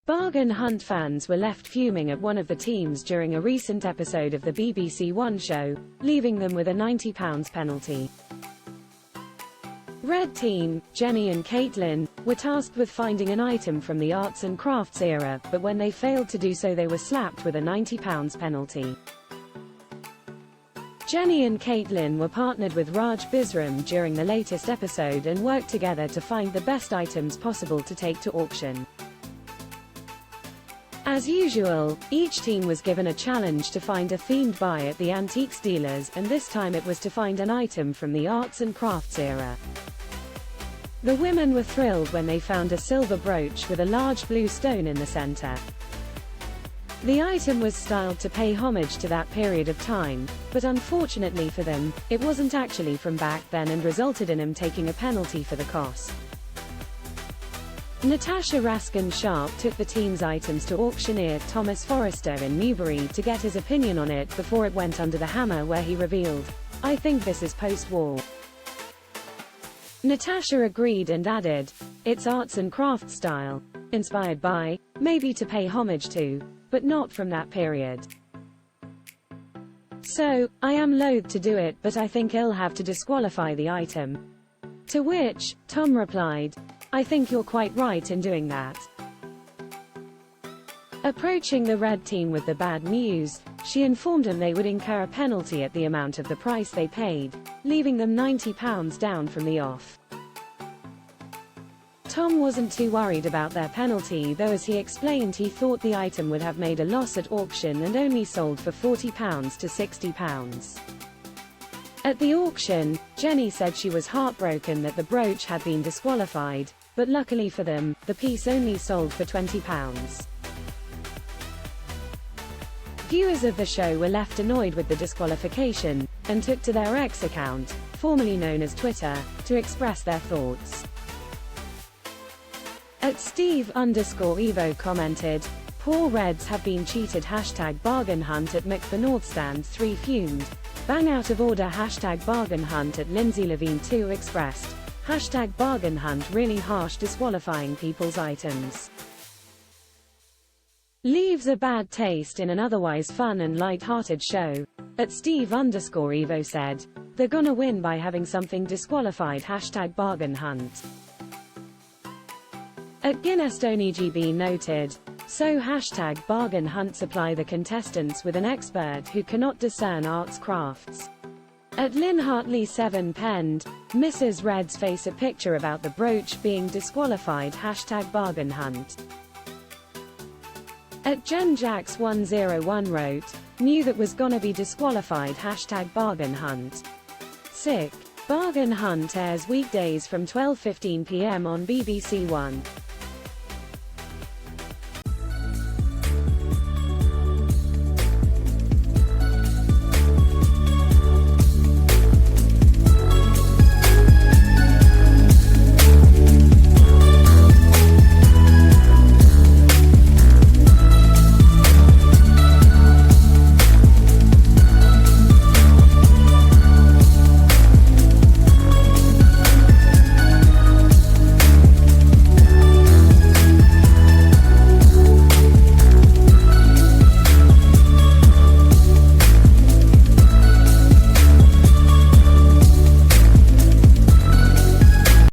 Bargain hunt fans were left fuming at one of the teams during a recent episode of the BBC One show, leaving them with a £90 penalty. Red team, Jenny and Caitlyn, were tasked with finding an item from the arts and crafts era, but when they failed to do so they were slapped with a £90 penalty. Jenny and Caitlyn were partnered with Raj Bisram during the latest episode and worked together to find the best items possible to take to auction. As usual, each team was given a challenge to find a themed buy at the antiques dealers, and this time it was to find an item from the arts and crafts era. The women were thrilled when they found a silver brooch with a large blue stone in the center. The item was styled to pay homage to that period of time, but unfortunately for them, it wasn't actually from back then and resulted in them taking a penalty for the cost. Natasha Raskin-Sharp took the team's items to auctioneer Thomas Forrester in Newbury to get his opinion on it before it went under the hammer, where he revealed, "I think this is post-war." Natasha agreed and added, "It's arts and crafts style. Inspired by, maybe to pay homage to, but not from that period. So, I am loath to do it, but I think I'll have to disqualify the item." To which, Tom replied, "I think you're quite right in doing that." Approaching the red team with the bad news, she informed them they would incur a penalty at the amount of the price they paid, leaving them £90 down from the off. Tom wasn't too worried about their penalty though, as he explained he thought the item would have made a loss at auction and only sold for £40 to £60. At the auction, Jenny said she was heartbroken that the brooch had been disqualified, but luckily for them, the piece only sold for £20. Viewers of the show were left annoyed with the disqualification, and took to their X account, formerly known as Twitter, to express their thoughts. At Steve_Evo commented, "Poor Reds have been cheated #bargain hunt at McFornorthstand 3 fumed. Bang out of order #bargain hunt at Lindsay Levine 2 expressed. #bargain hunt really harsh disqualifying people's items. Leaves a bad taste in an otherwise fun and light-hearted show." At Steve_Evo said, "They're gonna win by having something disqualified #bargain hunt." At GuinnessDonEGB noted, "So #bargain hunt supply the contestants with an expert who cannot discern arts crafts." At Lynn Hartley 7 penned, "Mrs. Reds face a picture about the brooch being disqualified #bargain hunt." At JenJax101 wrote, "Knew that was gonna be disqualified #bargain hunt. Sick. Bargain hunt airs weekdays from 12:15 p.m. on BBC One.